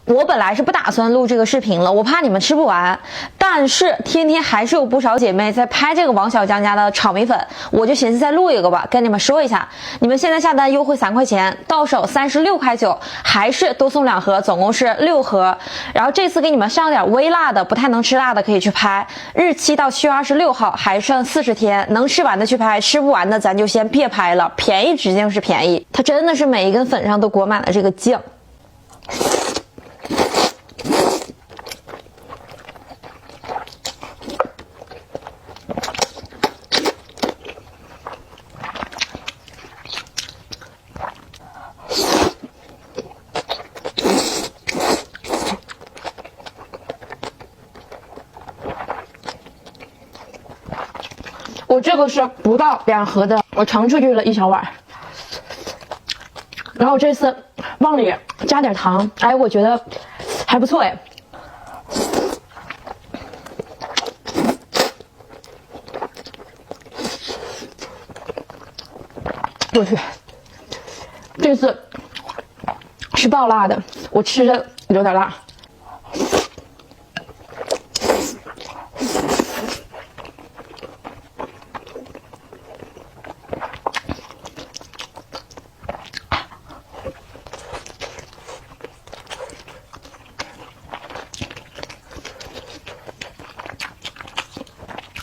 我本来是不打算录这个视频了，我怕你们吃不完，但是天天还是有不少姐妹在拍这个王小江家的炒米粉，我就寻思再录一个吧，跟你们说一下，你们现在下单优惠3块钱，到手36块9，还是多送2盒，总共是6盒。然后这次给你们上点微辣的，不太能吃辣的可以去拍，日期到7月26号，还剩40天，能吃完的去拍，吃不完的咱就先别拍了，便宜指定是便宜，它真的是每一根粉上都裹满了这个酱。我这个是不到2盒的，我盛出去了1小碗，然后这次往里加点糖，哎，我觉得还不错哎。我去，这次是爆辣的，我吃着有点辣。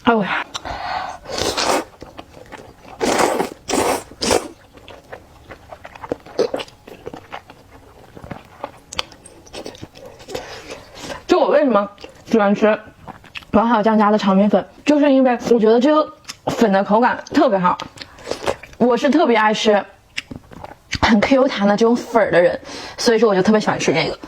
哎呦呀！就我为什么喜欢吃王小江家的炒米粉，就是因为我觉得这个粉的口感特别好。我是特别爱吃很 Q 弹的这种粉的人，所以说我就特别喜欢吃这个。